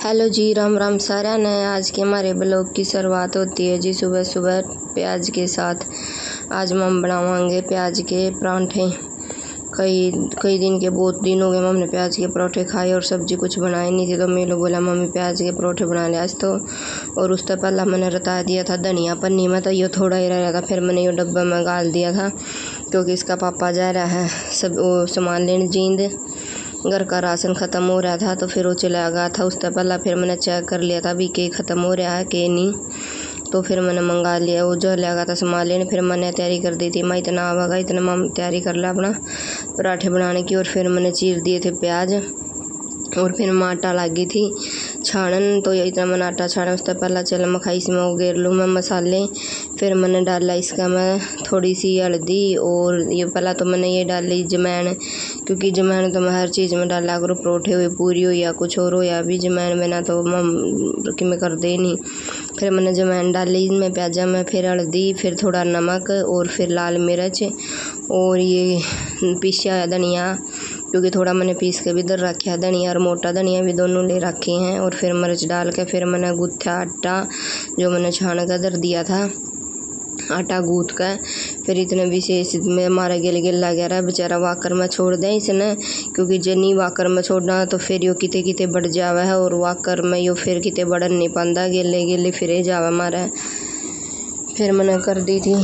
Hello जी, राम राम सारा ने। आज के हमारे ब्लॉग की शुरुआत होती है जी सुबह सुबह प्याज के साथ। आज हम बनावांगे प्याज के परांठे। कई दिन के बहुत दिन हो गए हमने प्याज के पराठे खाए और सब्जी कुछ बनाई नहीं थी, तो मेलो बोला मम्मी प्याज के पराठे बना ले आज तो। और उससे पहला मैंने रता दिया था धनिया पन्नी में, तो ये थोड़ा ही रह रहा था, फिर मैंने ये डब्बे में डाल दिया था क्योंकि इसका पापा जा रहा है सब वो सामान लेने जींद। घर का राशन ख़त्म हो रहा था तो फिर वो चला गया था। उससे पहला फिर मैंने चेक कर लिया था भी के ख़त्म हो रहा है के नहीं, तो फिर मैंने मंगा लिया। वो जो लगा था सामान लेने, फिर मैंने तैयारी कर दी थी। मैं इतना आवागा इतना मैं तैयारी कर ला अपना पराठे बनाने की। और फिर मैंने चीर दिए थे प्याज और फिर मैं आटा लगी थी छानन, तो इतना मैंने आटा छाना। उससे पहला चल मैं खाई इसमें वो गेर लूँ मैं मसाले। फिर मैंने डाला इसका मैं थोड़ी सी हल्दी, और ये पहला तो मैंने ये डाली जमैन, क्योंकि जमैन तो मैं हर चीज़ में डाला करूँ, परोठे हुए पूरी हो या कुछ और हो या भी जमैन में ना तो कि मैं कर दे नहीं। फिर मैंने जमैन डाली इसमें प्याजा में, फिर हल्दी, फिर थोड़ा नमक और फिर लाल मिर्च और ये पिसा धनिया, क्योंकि थोड़ा मैंने पीस के भी इधर रखा है धनिया और मोटा धनिया भी दोनों ले रखे हैं। और फिर मिर्च डाल के फिर मैंने गूथा आटा जो मैंने छान कर इधर दिया था आटा गूथ कर। फिर इतने विशेष में हमारा गिला गया रहा बेचारा वाकर में छोड़ दें इसने, क्योंकि जनी वाकर में छोड़ना तो फिर यो किते किते बढ़ जावा है, और वाकर में यो फिर किते बढ़न नहीं पाता, गिले फिर जावा हमारा। फिर मैंने कर दी थी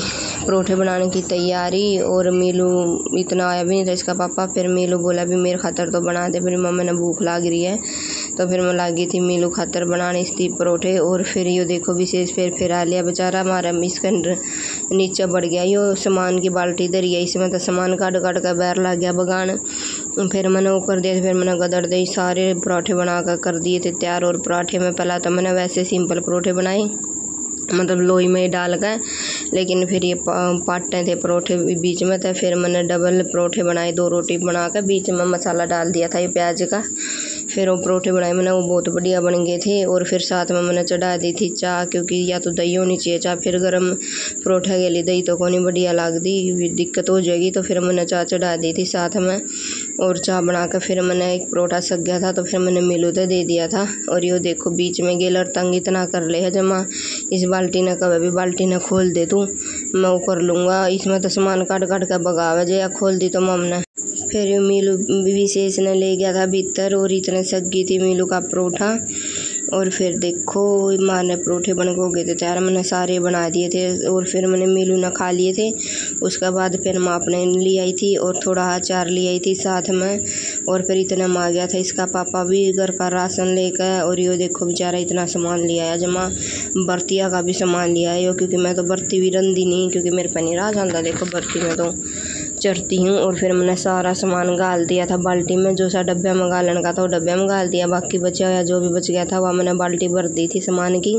परोठे बनाने की तैयारी। और मीलू इतना आया भी नहीं था इसका पापा। फिर मीलू बोला भी मेरे खातर तो बना दे, फिर मम्मी ने भूख लग रही है, तो फिर मैं लगी थी मीलू खातर बनाने इसकी परोठे। और फिर ये देखो विशेष फिर आ लिया बेचारा हमारा, इसके नीचे बढ़ गया यो सामान की बाल्टी धरी है, इसमें तो सामान काट कर बैर लग गया बगान। फिर मैंने वो कर दिया, फिर मैंने गदड़ दे सारे पराठे बना कर दिए थे तैयार। और पराठे में पहला तो मैंने वैसे सिंपल परोठे बनाए, मतलब लोई में डाल कर, लेकिन फिर ये पाटे थे परोठे बीच में, तो फिर मैंने डबल परोठे बनाए, 2 रोटी बना कर बीच में मसाला डाल दिया था ये प्याज का। फिर वो परोठे बनाए मैंने, वो बहुत बढ़िया बन गए थे। और फिर साथ में मैंने चढ़ा दी थी चाय, क्योंकि या तो दही होनी चाहिए चाय, फिर गर्म परोठे के लिए दही तो को नहीं बढ़िया लगती, दिक्कत हो जाएगी, तो फिर मैंने चाय चढ़ा दी थी साथ में। और चाय बना कर फिर मैंने एक परोठा सक गया था तो फिर मैंने मिलू तो दे दिया था। और ये देखो बीच में गेल और तंग इतना कर ले है जमा, इस बाल्टी ने कभी भी बाल्टी ने खोल दे तू मैं वो कर लूँगा, इसमें तो सामान काट कर भगावे जो या खोल दी तो मम ने। फिर मीलू विशेष ने ले गया था भीतर और इतने सक गई थी मीलू का परोठा। और फिर देखो मारने परोठे बन हो गए थे तैयार, मैंने सारे बना दिए थे। और फिर मैंने मीलू ने खा लिए थे। उसके बाद फिर माँ अपने ले आई थी और थोड़ा अचार ले आई थी साथ में। और फिर इतना में आ गया था इसका पापा भी घर का राशन लेकर। और ये देखो बेचारा इतना सामान ले आया जमा, बर्तिया का भी सामान लिया है, क्योंकि मैं तो बर्ती भी रंधी नहीं, क्योंकि मेरे पे नहीं रहा जाता देखो बर्ती में तो चढ़ती हूँ। और फिर मैंने सारा सामान गाल दिया था बाल्टी में, जो सा डब्बे में गालन का था वो डब्बे में गाल दिया, बाकी बचा या जो भी बच गया था वह मैंने बाल्टी भर दी थी सामान की।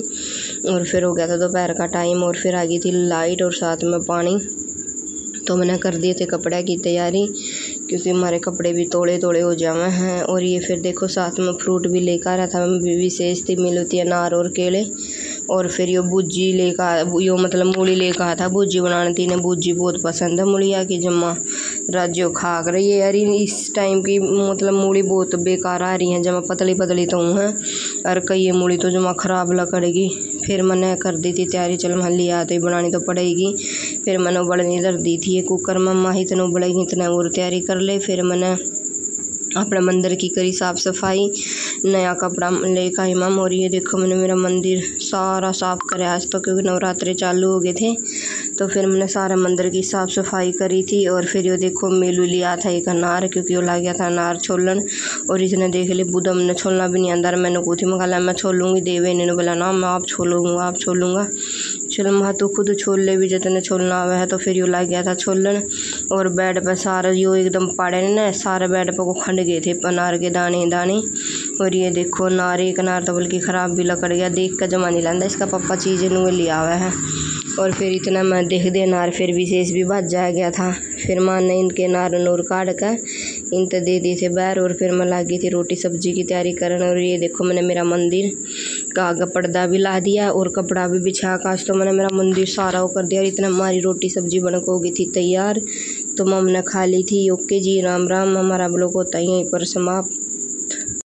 और फिर हो गया था दोपहर का टाइम, और फिर आ गई थी लाइट और साथ में पानी, तो मैंने कर दिए थे कपड़े की तैयारी, क्योंकि हमारे कपड़े भी थोड़े हो जावे हैं। और ये फिर देखो साथ में फ्रूट भी लेकर आ रहा था, विशेष थी मिलती अनार और केले। और फिर यो भुजी लेकर यो मतलब मूली लेकर आया था, भुजी बनाने थी, इन्हें भुजी बहुत पसंद है मूलिया की जमा राज्यों खा कर ये यार इस टाइम की मतलब मूली बहुत बेकार आ रही हैं जमा, पतली पतली तो हैं, और कई मूली तो जमा ख़राब लगेगी। फिर मैंने कर दी थी तैयारी, चल मैं लिया तो बनानी तो पड़ेगी। फिर मैंने उबलने इधर दी थी कुकर में, माँ इतना उबलेगी इतना और तैयारी कर ले। फिर मैंने अपने मंदिर की करी साफ़ सफाई, नया कपड़ा लेकर आई मम। और ये देखो मैंने मेरा मंदिर सारा साफ़ करे आज तो, क्योंकि नवरात्रे चालू हो गए थे, तो फिर मैंने सारे मंदिर की साफ़ सफाई करी थी। और फिर ये देखो मेलू लिया था एक अनार, क्योंकि वो ला गया था अनार छोलन। और इसने देख ली बुधा मैंने छोलना भी नहीं अंदर, मैंने पूछी मखा मैं छोलूँगी देवे, इन्होंने बोला ना मैं आप छोलूँगा। चलो मैं तो खुद छोल ले भी जितने छोलना हुआ है, तो फिर यो ला गया था छोलन। और बेड पर सारा यो एकदम पाड़े ना सारे बेड पर को खंड गए थे अनार के दाने। और ये देखो अनार एक अनार तो बल्कि ख़राब भी लकड़ गया, देख कर जमा नहीं लाता इसका पापा चीज़ इन्होंने लिया हुआ है। और फिर इतना मैं देख दे अनार फिर विशेष भी भज जा गया था। फिर माँ ने इनके अनार नूर काट कर इन तो दे दिए थे बाहर। और फिर मैं लगी थी रोटी सब्जी की तैयारी करने। और ये देखो मैंने मेरा मंदिर का पर्दा भी ला दिया और कपड़ा भी बिछा कर, आज तो मैंने मेरा मंदिर सारा वो कर दिया। और इतना हमारी रोटी सब्जी बन हो गई थी तैयार, तो मम ने खा ली थी। ओके जी, राम राम। हमारा ब्लॉग होता ही यहीं पर समाप्त।